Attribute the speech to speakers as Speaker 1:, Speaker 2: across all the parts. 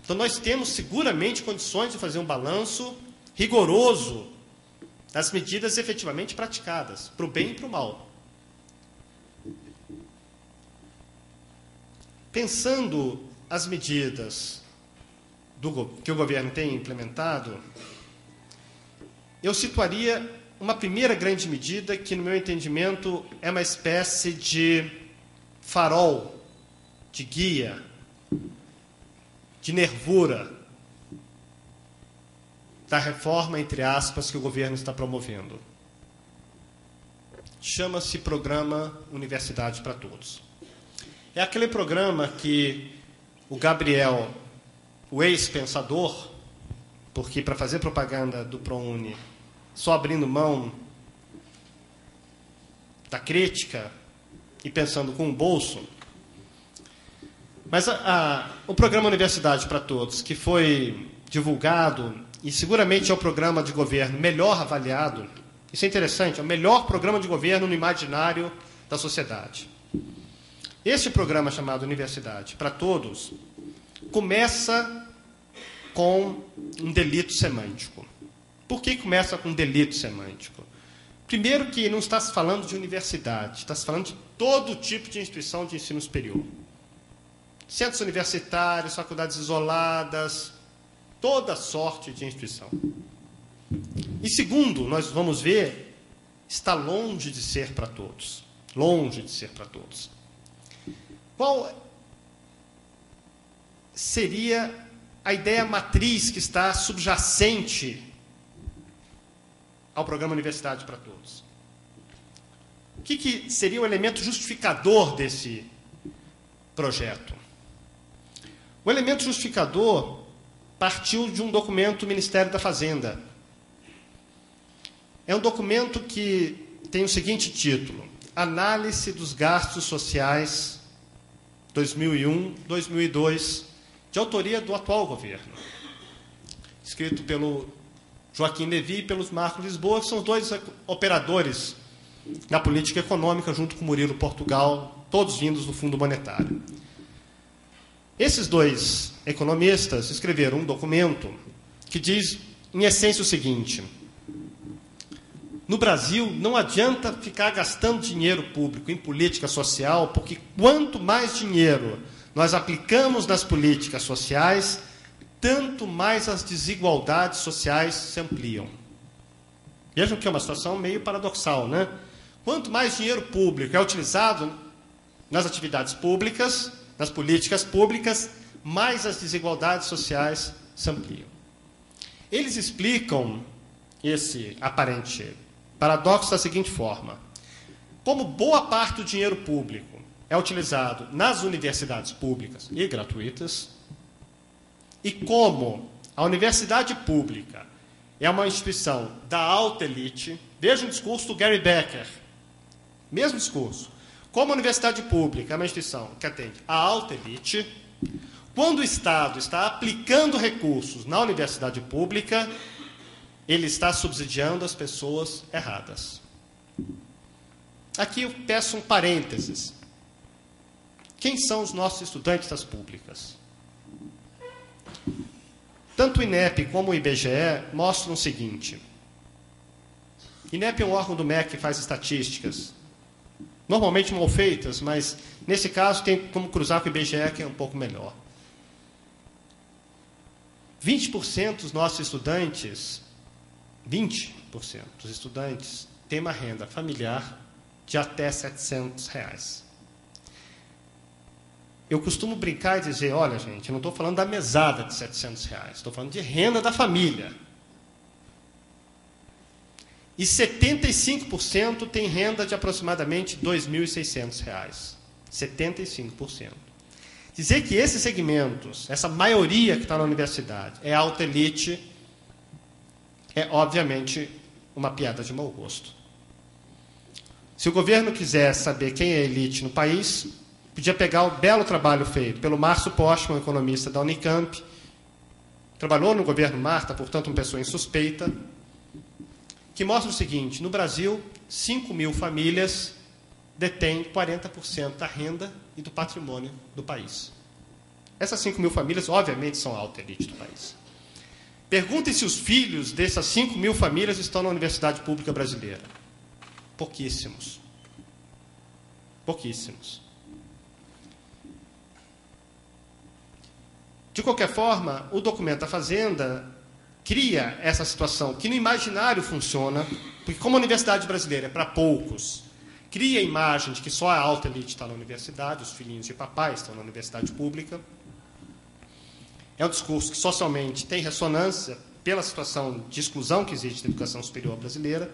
Speaker 1: Então, nós temos seguramente condições de fazer um balanço rigoroso das medidas efetivamente praticadas, para o bem e para o mal. Pensando as medidas que o governo tem implementado, eu situaria uma primeira grande medida que, no meu entendimento, é uma espécie de farol, de guia, de nervura da reforma, entre aspas, que o governo está promovendo. Chama-se Programa Universidade para Todos. É aquele programa que o Gabriel, o ex-pensador, porque para fazer propaganda do ProUni, só abrindo mão da crítica e pensando com o bolso, mas o Programa Universidade para Todos, que foi divulgado, e seguramente é o programa de governo melhor avaliado, isso é interessante, é o melhor programa de governo no imaginário da sociedade. Este programa chamado Universidade para Todos começa com um delito semântico. Por que começa com um delito semântico? Primeiro que não está se falando de universidade, está se falando de todo tipo de instituição de ensino superior. Centros universitários, faculdades isoladas, toda sorte de instituição. E segundo, nós vamos ver, está longe de ser para todos. Longe de ser para todos. Qual seria a ideia matriz que está subjacente ao programa Universidade para Todos? O que seria o elemento justificador desse projeto? O elemento justificador partiu de um documento do Ministério da Fazenda. É um documento que tem o seguinte título: Análise dos Gastos Sociais 2001-2002, de autoria do atual governo, escrito pelo Joaquim Levy e pelos Marcos Lisboa, que são os dois operadores na política econômica, junto com Murilo Portugal, todos vindos do Fundo Monetário. Esses dois economistas escreveram um documento que diz, em essência, o seguinte: no Brasil, não adianta ficar gastando dinheiro público em política social, porque quanto mais dinheiro nós aplicamos nas políticas sociais, tanto mais as desigualdades sociais se ampliam. Vejam que é uma situação meio paradoxal, né? Quanto mais dinheiro público é utilizado nas atividades públicas, nas políticas públicas, mais as desigualdades sociais se ampliam. Eles explicam esse aparente paradoxo da seguinte forma: como boa parte do dinheiro público é utilizado nas universidades públicas e gratuitas, e como a universidade pública é uma instituição da alta elite, veja o discurso do Gary Becker, mesmo discurso, como a universidade pública é uma instituição que atende à alta elite, quando o Estado está aplicando recursos na universidade pública, ele está subsidiando as pessoas erradas. Aqui eu peço um parênteses. Quem são os nossos estudantes das públicas? Tanto o INEP como o IBGE mostram o seguinte. INEP é um órgão do MEC que faz estatísticas, normalmente mal feitas, mas nesse caso tem como cruzar com o IBGE, que é um pouco melhor. 20% dos nossos estudantes, 20% dos estudantes têm uma renda familiar de até R$700. Eu costumo brincar e dizer, olha, gente, eu não estou falando da mesada de R$700, estou falando de renda da família. E 75% tem renda de aproximadamente R$2.600. 75%. Dizer que esses segmentos, essa maioria que está na universidade, é alta elite, é, obviamente, uma piada de mau gosto. Se o governo quiser saber quem é elite no país, podia pegar o belo trabalho feito pelo Márcio Postman, economista da Unicamp, trabalhou no governo Marta, portanto, uma pessoa insuspeita, que mostra o seguinte: no Brasil, 5.000 famílias detêm 40% da renda e do patrimônio do país. Essas 5 mil famílias, obviamente, são a alta elite do país. Perguntem se os filhos dessas 5 mil famílias estão na universidade pública brasileira. Pouquíssimos. Pouquíssimos. De qualquer forma, o documento da Fazenda cria essa situação que no imaginário funciona, porque como a universidade brasileira é para poucos, cria a imagem de que só a alta elite está na universidade, os filhinhos de papai estão na universidade pública. É um discurso que socialmente tem ressonância pela situação de exclusão que existe na educação superior brasileira.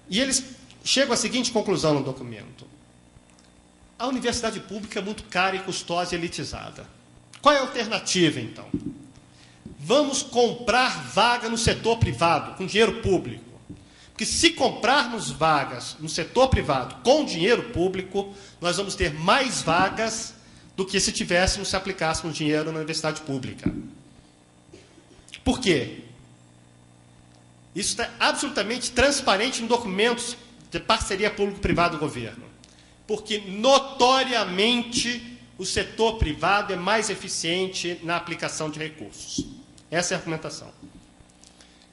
Speaker 1: E eles chegam à seguinte conclusão no documento. A universidade pública é muito cara e custosa e elitizada. Qual é a alternativa, então? Vamos comprar vaga no setor privado, com dinheiro público. Porque se comprarmos vagas no setor privado com dinheiro público, nós vamos ter mais vagas do que se aplicássemos dinheiro na universidade pública. Por quê? Isso está absolutamente transparente em documentos de parceria público-privado do governo. Porque, notoriamente, o setor privado é mais eficiente na aplicação de recursos. Essa é a argumentação.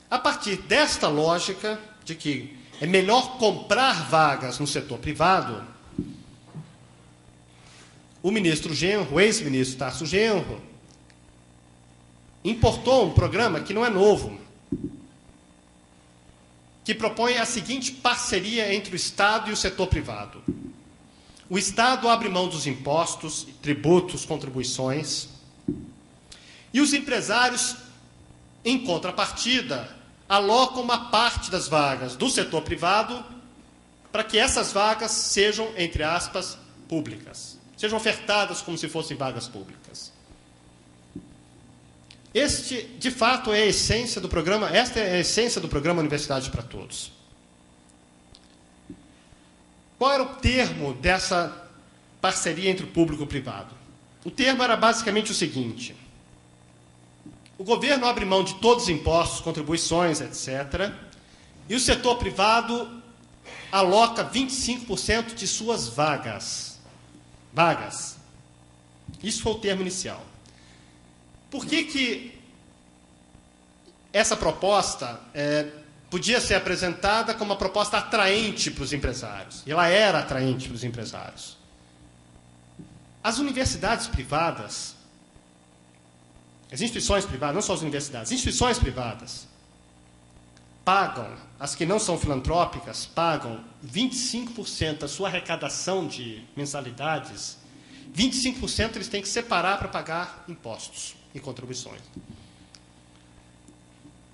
Speaker 1: A partir desta lógica, de que é melhor comprar vagas no setor privado, o ministro Genro, o ex-ministro Tarso Genro, importou um programa que não é novo, que propõe a seguinte parceria entre o Estado e o setor privado. O Estado abre mão dos impostos, tributos, contribuições, e os empresários, em contrapartida, alocam uma parte das vagas do setor privado para que essas vagas sejam, entre aspas, públicas. Sejam ofertadas como se fossem vagas públicas. Este, de fato, é a essência do programa, esta é a essência do programa Universidade para Todos. Qual era o termo dessa parceria entre o público e o privado? O termo era basicamente o seguinte: o governo abre mão de todos os impostos, contribuições, etc., e o setor privado aloca 25% de suas vagas. Vagas. Isso foi o termo inicial. Por que essa proposta podia ser apresentada como uma proposta atraente para os empresários? E ela era atraente para os empresários. As universidades privadas, as instituições privadas, não só as universidades, as instituições privadas, pagam, as que não são filantrópicas, pagam 25% da sua arrecadação de mensalidades, 25% eles têm que separar para pagar impostos e contribuições.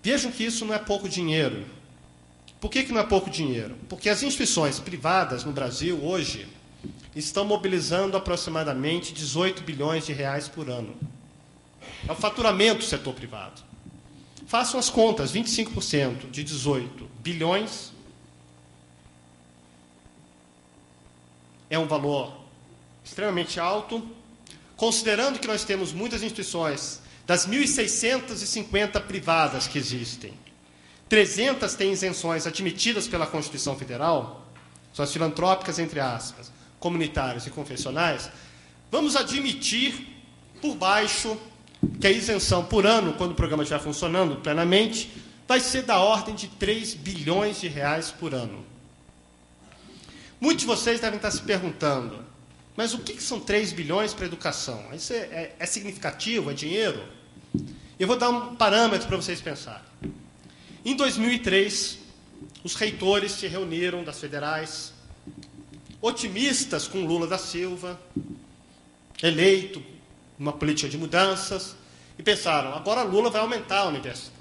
Speaker 1: Vejam que isso não é pouco dinheiro. Por que não é pouco dinheiro? Porque as instituições privadas no Brasil, hoje, estão mobilizando aproximadamente 18 bilhões de reais por ano. É o faturamento do setor privado. Façam as contas, 25% de 18 bilhões é um valor extremamente alto, considerando que nós temos muitas instituições, das 1.650 privadas que existem, 300 têm isenções admitidas pela Constituição Federal, são as filantrópicas, entre aspas, comunitárias e confessionais. Vamos admitir, por baixo, que a isenção por ano, quando o programa estiver funcionando plenamente, vai ser da ordem de 3 bilhões de reais por ano. Muitos de vocês devem estar se perguntando, mas o que são 3 bilhões para a educação? Isso é significativo? É dinheiro? Eu vou dar um parâmetro para vocês pensarem. Em 2003, os reitores se reuniram das federais, otimistas com Lula da Silva, eleito, uma política de mudanças, e pensaram, agora Lula vai aumentar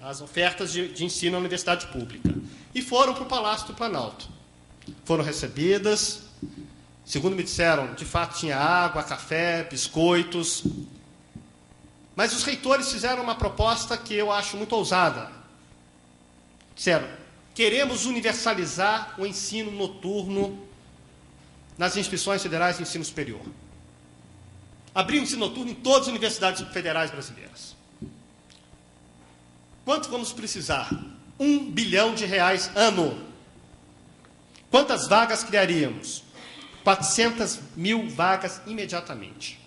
Speaker 1: as ofertas de ensino na universidade pública. E foram para o Palácio do Planalto. Foram recebidas, segundo me disseram, de fato tinha água, café, biscoitos. Mas os reitores fizeram uma proposta que eu acho muito ousada. Disseram, queremos universalizar o ensino noturno nas instituições federais de ensino superior. Abrir o ensino noturno em todas as universidades federais brasileiras. Quanto vamos precisar? 1 bilhão de reais ano. Quantas vagas criaríamos? 400 mil vagas imediatamente.